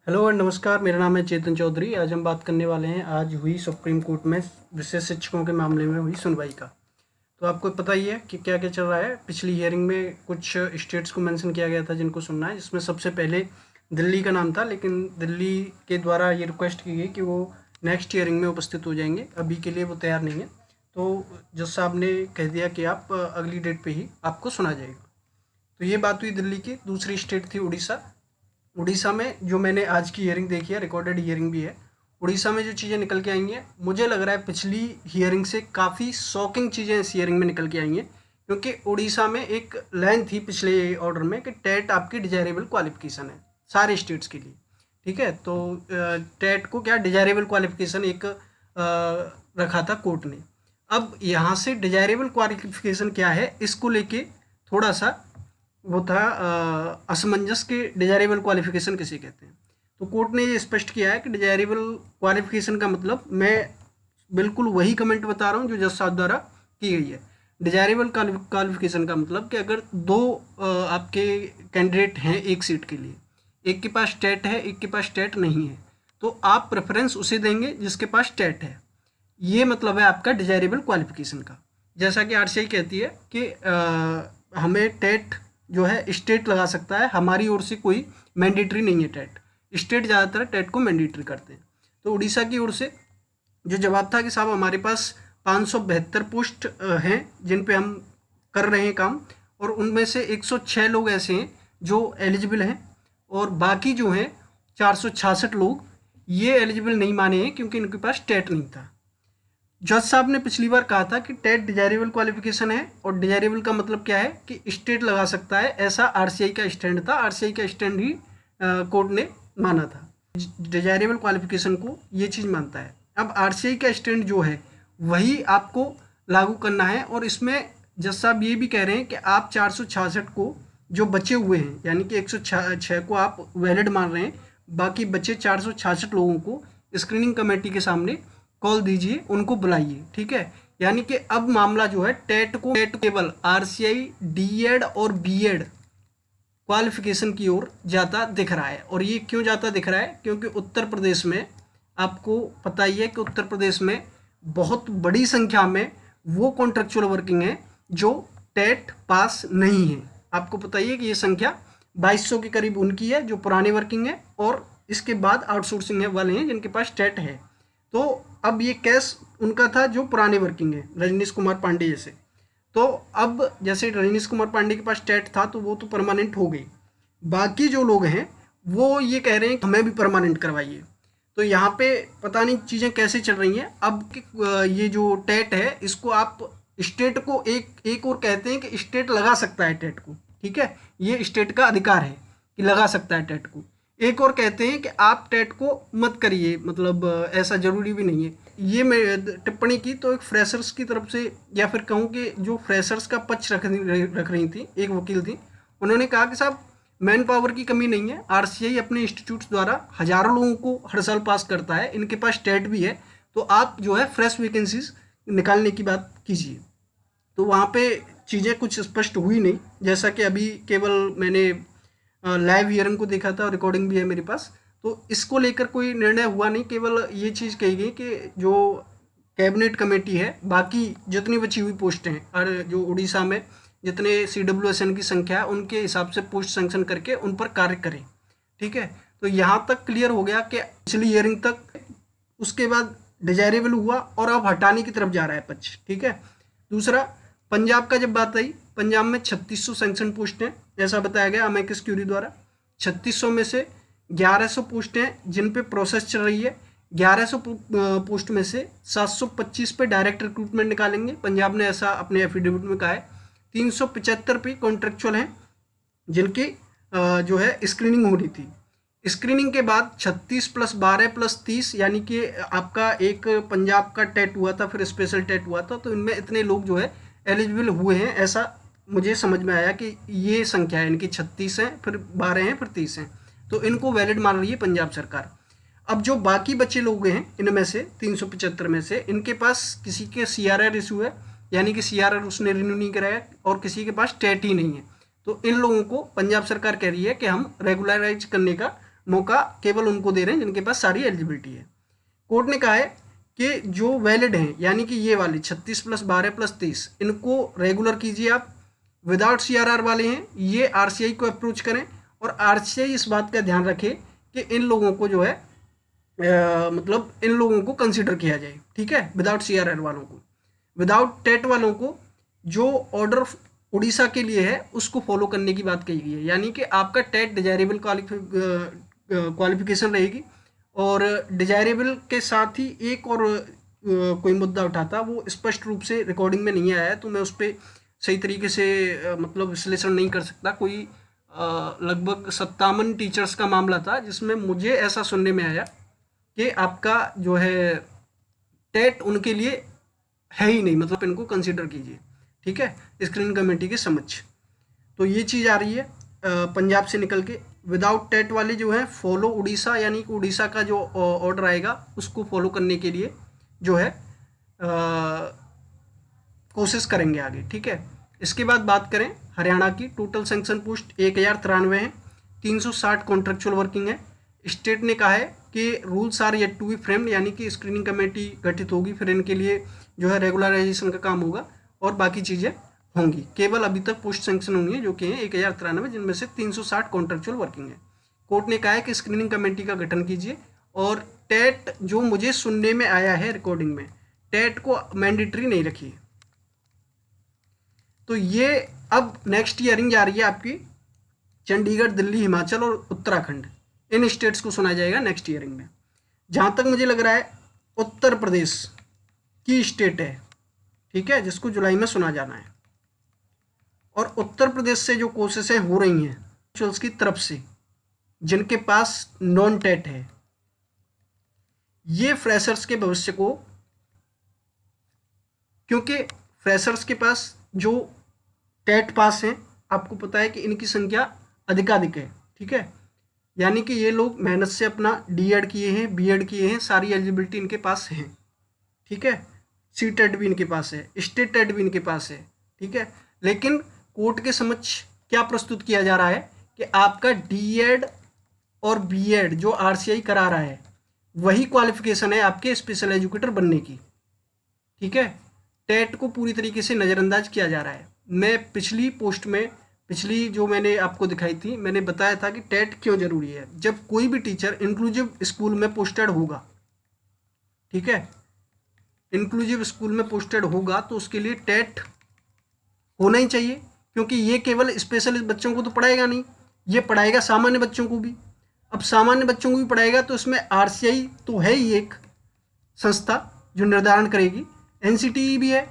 Hello और नमस्कार। मेरा नाम है चेतन चौधरी। आज हम बात करने वाले हैं आज हुई सुप्रीम कोर्ट में विशेष शिक्षकों के मामले में हुई सुनवाई का। तो आपको पता ही है कि क्या क्या चल रहा है। पिछली हियरिंग में कुछ स्टेट्स को मेंशन किया गया था जिनको सुनना है, जिसमें सबसे पहले दिल्ली का नाम था, लेकिन दिल्ली के द्वारा ये रिक्वेस्ट की गई कि वो नेक्स्ट हियरिंग में उपस्थित हो जाएंगे। अभी के लिए वो तैयार नहीं है, तो जज साहब ने कह दिया कि आप अगली डेट पे ही आपको सुना जाएगा। तो ये बात हुई दिल्ली की। दूसरी स्टेट थी उड़ीसा। उड़ीसा में जो मैंने आज की हियरिंग देखी है, रिकॉर्डेड हियरिंग भी है, उड़ीसा में जो चीज़ें निकल के आई हैं, मुझे लग रहा है पिछली हियरिंग से काफ़ी शॉकिंग चीज़ें इस हियरिंग में निकल के आई हैं। क्योंकि उड़ीसा में एक लाइन थी पिछले ऑर्डर में कि टेट आपकी डिजायरेबल क्वालिफिकेशन है सारे स्टेट्स के लिए। ठीक है, तो टेट को क्या डिजायरेबल क्वालिफिकेशन एक रखा था कोर्ट ने। अब यहाँ से डिजायरेबल क्वालिफिकेशन क्या है, इसको लेके थोड़ा सा वो था असमंजस के डिजायरेबल क्वालिफिकेशन किसे कहते हैं। तो कोर्ट ने ये स्पष्ट किया है कि डिजायरेबल क्वालिफिकेशन का मतलब, मैं बिल्कुल वही कमेंट बता रहा हूँ जो जज साहब द्वारा की गई है। डिजायरेबल क्वालिफिकेशन का मतलब कि अगर दो आपके कैंडिडेट हैं एक सीट के लिए, एक के पास टेट है, एक के पास टेट नहीं है, तो आप प्रेफरेंस उसे देंगे जिसके पास टेट है। ये मतलब है आपका डिजायरेबल क्वालिफिकेशन का। जैसा कि आरसीआई कहती है कि हमें टेट जो है स्टेट लगा सकता है, हमारी ओर से कोई मैंडेटरी नहीं है टेट। स्टेट ज़्यादातर टेट को मैंडेटरी करते हैं। तो उड़ीसा की ओर से जो जवाब था कि साहब हमारे पास 572 पोस्ट हैं जिन पे हम कर रहे हैं काम, और उनमें से 106 लोग ऐसे हैं जो एलिजिबल हैं, और बाकी जो हैं 466 लोग ये एलिजिबल नहीं माने हैं क्योंकि इनके पास टेट नहीं था। जज साहब ने पिछली बार कहा था कि टेट डिजायरेबल क्वालिफिकेशन है, और डिजायरेबल का मतलब क्या है कि स्टेट लगा सकता है, ऐसा आरसीआई का स्टैंड था। आरसीआई का स्टैंड ही कोर्ट ने माना था। डिजायरेबल क्वालिफिकेशन को ये चीज़ मानता है। अब आरसीआई का स्टैंड जो है वही आपको लागू करना है, और इसमें जज साहब ये भी कह रहे हैं कि आप 466 को जो बचे हुए हैं, यानी कि 106 को आप वैलिड मान रहे हैं, बाकी बचे 466 लोगों को स्क्रीनिंग कमेटी के सामने कॉल दीजिए, उनको बुलाइए। ठीक है, यानी कि अब मामला जो है टेट को केवल आरसीआई डीएड और बीएड क्वालिफिकेशन की ओर जाता दिख रहा है। और ये क्यों जाता दिख रहा है, क्योंकि उत्तर प्रदेश में आपको पता ही है कि उत्तर प्रदेश में बहुत बड़ी संख्या में वो कॉन्ट्रेक्चुअल वर्किंग है जो टेट पास नहीं है। आपको पता ही है कि ये संख्या 2200 के करीब उनकी है जो पुरानी वर्किंग है, और इसके बाद आउटसोर्सिंग वाले हैं जिनके पास टेट है। तो अब ये केस उनका था जो पुराने वर्किंग है, रजनीश कुमार पांडे जैसे। तो अब जैसे रजनीश कुमार पांडे के पास टेट था तो वो तो परमानेंट हो गई, बाकी जो लोग हैं वो ये कह रहे हैं कि हमें भी परमानेंट करवाइए। तो यहाँ पे पता नहीं चीज़ें कैसे चल रही हैं। अब ये जो टेट है इसको आप स्टेट को एक और कहते हैं कि स्टेट लगा सकता है टेट को। ठीक है, ये स्टेट का अधिकार है कि लगा सकता है टेट को। एक और कहते हैं कि आप टेट को मत करिए, मतलब ऐसा ज़रूरी भी नहीं है। ये मैं टिप्पणी की तो एक फ्रेशर्स की तरफ से, या फिर कहूँ कि जो फ्रेशर्स का पक्ष रख रही थी, एक वकील थी, उन्होंने कहा कि साहब मैन पावर की कमी नहीं है, आरसीआई अपने इंस्टीट्यूट्स द्वारा हज़ारों लोगों को हर साल पास करता है, इनके पास टेट भी है, तो आप जो है फ्रेश वैकेंसीज निकालने की बात कीजिए। तो वहाँ पे चीज़ें कुछ स्पष्ट हुई नहीं, जैसा कि अभी केवल मैंने लाइव हियरिंग को देखा था और रिकॉर्डिंग भी है मेरे पास। तो इसको लेकर कोई निर्णय हुआ नहीं, केवल ये चीज़ कही गई कि जो कैबिनेट कमेटी है बाकी जितनी बची हुई पोस्टें हैं, और जो उड़ीसा में जितने CWSN की संख्या है उनके हिसाब से पोस्ट सेंक्शन करके उन पर कार्य करें। ठीक है, तो यहाँ तक क्लियर हो गया कि पिछली हियरिंग तक, उसके बाद डिजायरेबल हुआ और अब हटाने की तरफ जा रहा है पक्ष। ठीक है, दूसरा पंजाब का जब बात आई, पंजाब में 3600 सेंक्शन पोस्ट हैं ऐसा बताया गया अमेकस क्यूरी द्वारा। 3600 में से 1100 पोस्ट हैं जिन पे प्रोसेस चल रही है। 1100 पोस्ट में से 725 पे डायरेक्ट रिक्रूटमेंट निकालेंगे, पंजाब ने ऐसा अपने एफिडेविट में कहा है। 375 पे कॉन्ट्रेक्चुअल हैं जिनकी जो है स्क्रीनिंग हो रही थी। स्क्रीनिंग के बाद 36 + 12 + 30, यानी कि आपका एक पंजाब का टेट हुआ था, फिर स्पेशल टेट हुआ था, तो इनमें इतने लोग जो है एलिजिबल हुए हैं, ऐसा मुझे समझ में आया कि ये संख्या है इनकी 36 है, फिर 12 हैं, फिर 30 हैं, तो इनको वैलिड मान रही है पंजाब सरकार। अब जो बाकी बचे लोग हैं इनमें से 375 में से, इनके पास किसी के CRR इशू है, यानी कि CRR उसने रिन्यू नहीं कराया, और किसी के पास टेट ही नहीं है। तो इन लोगों को पंजाब सरकार कह रही है कि हम रेगुलराइज करने का मौका केवल उनको दे रहे हैं जिनके पास सारी एलिजिबिलिटी है। कोर्ट ने कहा है कि जो वैलिड हैं, यानी कि ये वाले 36 + 12 + 23, इनको रेगुलर कीजिए आप। विदाउट CRR वाले हैं, ये RCI को अप्रोच करें, और RCI इस बात का ध्यान रखे कि इन लोगों को जो है मतलब इन लोगों को कंसिडर किया जाए, ठीक है, विदाउट CRR वालों को। विदाउट टेट वालों को जो ऑर्डर उड़ीसा के लिए है उसको फॉलो करने की बात कही गई है, यानी कि आपका टेट डिजायरेबल क्वालिफिकेशन रहेगी। और डिजायरेबल के साथ ही एक और कोई मुद्दा उठा था, वो स्पष्ट रूप से रिकॉर्डिंग में नहीं आया है, तो मैं उस पर सही तरीके से मतलब विश्लेषण नहीं कर सकता। कोई लगभग 57 टीचर्स का मामला था, जिसमें मुझे ऐसा सुनने में आया कि आपका जो है टेट उनके लिए है ही नहीं, मतलब इनको कंसिडर कीजिए, ठीक है, स्क्रीनिंग कमेटी के समक्ष। तो ये चीज़ आ रही है पंजाब से निकल के। विदाउट टेट वाले जो है फॉलो उड़ीसा, यानी कि उड़ीसा का जो ऑर्डर आएगा उसको फॉलो करने के लिए जो है कोशिश करेंगे आगे, ठीक है। इसके बाद बात करें हरियाणा की, टोटल सेंक्शन पोस्ट 1093 है, 360 कॉन्ट्रेक्चुअल वर्किंग है। स्टेट ने कहा है कि rules are yet to be framed, यानी कि स्क्रीनिंग कमेटी गठित होगी, फिर इनके लिए जो है रेगुलराइजेशन का काम होगा और बाकी चीज़ें होंगी। केवल अभी तक पोस्ट सेंक्शन होंगी है, जो कि है 1093, जिनमें से 360 कॉन्ट्रेक्चुअल वर्किंग है। कोर्ट ने कहा है कि स्क्रीनिंग कमेटी का गठन कीजिए, और टेट जो मुझे सुनने में आया है रिकॉर्डिंग में, टेट को मैंडेटरी नहीं रखिए। तो ये अब नेक्स्ट हियरिंग जा रही है आपकी चंडीगढ़, दिल्ली, हिमाचल और उत्तराखंड, इन स्टेट्स को सुना जाएगा नेक्स्ट हियरिंग में। जहाँ तक मुझे लग रहा है उत्तर प्रदेश की स्टेट है, ठीक है, जिसको जुलाई में सुना जाना है। और उत्तर प्रदेश से जो कोशिशें हो रही हैं एक्चुअल्स की तरफ से, जिनके पास नॉन टेट है, ये फ्रेशर्स के भविष्य को, क्योंकि फ्रेशर्स के पास जो टेट पास हैं, आपको पता है कि इनकी संख्या अधिकाधिक है, ठीक है, यानी कि ये लोग मेहनत से अपना D.Ed किए हैं, B.Ed किए हैं, सारी एलिजिबिलिटी इनके पास है, ठीक है, C.TET भी इनके पास है, स्टेट टेट भी इनके पास है, ठीक है। लेकिन कोर्ट के समक्ष क्या प्रस्तुत किया जा रहा है कि आपका D.Ed और B.Ed जो RCI करा रहा है वही क्वालिफिकेशन है आपके स्पेशल एजुकेटर बनने की, ठीक है। टेट को पूरी तरीके से नज़रअंदाज किया जा रहा है। मैं पिछली पोस्ट में, पिछली जो मैंने आपको दिखाई थी, मैंने बताया था कि टेट क्यों ज़रूरी है। जब कोई भी टीचर इंक्लूसिव स्कूल में पोस्टेड होगा, ठीक है, इंक्लूसिव स्कूल में पोस्टेड होगा, तो उसके लिए टेट होना ही चाहिए, क्योंकि ये केवल स्पेशल बच्चों को तो पढ़ाएगा नहीं, ये पढ़ाएगा सामान्य बच्चों को भी। अब सामान्य बच्चों को भी पढ़ाएगा तो इसमें RCI तो है ही एक संस्था जो निर्धारण करेगी, NCTE भी है,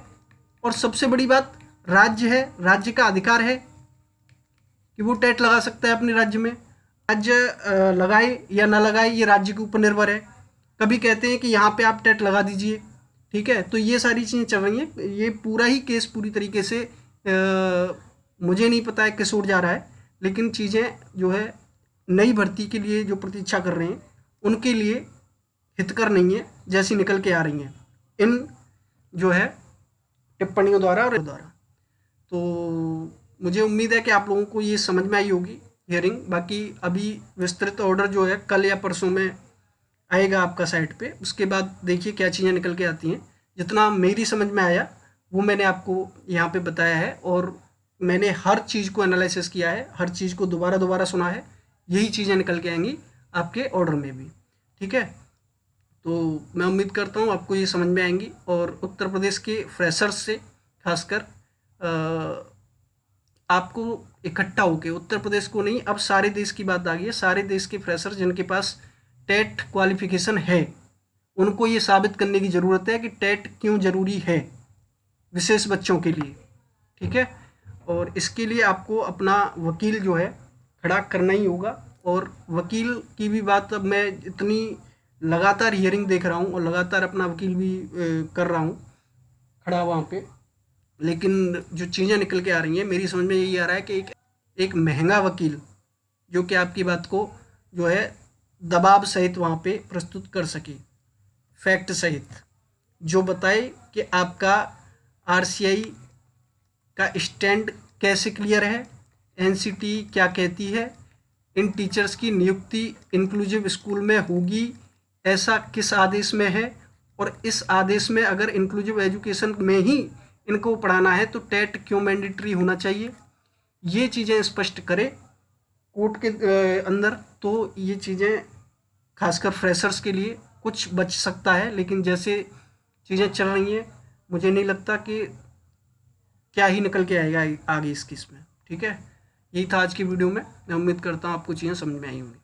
और सबसे बड़ी बात राज्य है, राज्य का अधिकार है कि वो टेट लगा सकता है अपने राज्य में। राज्य लगाए या ना लगाए ये राज्य के ऊपर निर्भर है। कभी कहते हैं कि यहाँ पे आप टेट लगा दीजिए, ठीक है। तो ये सारी चीज़ें चल रही हैं। ये पूरा ही केस पूरी तरीके से मुझे नहीं पता है किस ओर जा रहा है, लेकिन चीज़ें जो है नई भर्ती के लिए जो प्रतीक्षा कर रहे हैं उनके लिए हितकर नहीं है, जैसी निकल के आ रही हैं इन जो है टिप्पणियों द्वारा और द्वारा। तो मुझे उम्मीद है कि आप लोगों को ये समझ में आई होगी हियरिंग। बाकी अभी विस्तृत ऑर्डर जो है कल या परसों में आएगा आपका साइट पे, उसके बाद देखिए क्या चीज़ें निकल के आती हैं। जितना मेरी समझ में आया वो मैंने आपको यहाँ पे बताया है, और मैंने हर चीज़ को एनालिसिस किया है, हर चीज़ को दोबारा दोबारा सुना है। यही चीज़ें निकल के आएंगी आपके ऑर्डर में भी, ठीक है। तो मैं उम्मीद करता हूँ आपको ये समझ में आएंगी, और उत्तर प्रदेश के फ्रेशर्स से खासकर आपको इकट्ठा होकर, उत्तर प्रदेश को नहीं, अब सारे देश की बात आ गई है, सारे देश के फ्रेशर जिनके पास टेट क्वालिफिकेशन है उनको ये साबित करने की ज़रूरत है कि टेट क्यों ज़रूरी है विशेष बच्चों के लिए, ठीक है। और इसके लिए आपको अपना वकील जो है खड़ा करना ही होगा, और वकील की भी बात, अब मैं इतनी लगातार हियरिंग देख रहा हूँ और लगातार अपना वकील भी कर रहा हूँ खड़ा वहाँ पे, लेकिन जो चीज़ें निकल के आ रही हैं मेरी समझ में यही आ रहा है कि एक महंगा वकील जो कि आपकी बात को जो है दबाव सहित वहाँ पे प्रस्तुत कर सके, फैक्ट सहित, जो बताए कि आपका RCI का स्टैंड कैसे क्लियर है, NCT क्या कहती है, इन टीचर्स की नियुक्ति इंक्लूसिव स्कूल में होगी, ऐसा किस आदेश में है, और इस आदेश में अगर इंक्लूसिव एजुकेशन में ही इनको पढ़ाना है तो टेट क्यों मैंडेटरी होना चाहिए, ये चीज़ें स्पष्ट करें कोर्ट के अंदर, तो ये चीज़ें खासकर फ्रेशर्स के लिए कुछ बच सकता है। लेकिन जैसे चीज़ें चल रही हैं, मुझे नहीं लगता कि क्या ही निकल के आएगा आगे इस केस में। ठीक है, यही था आज की वीडियो में। मैं उम्मीद करता हूँ आपको चीज़ें समझ में आई होंगी।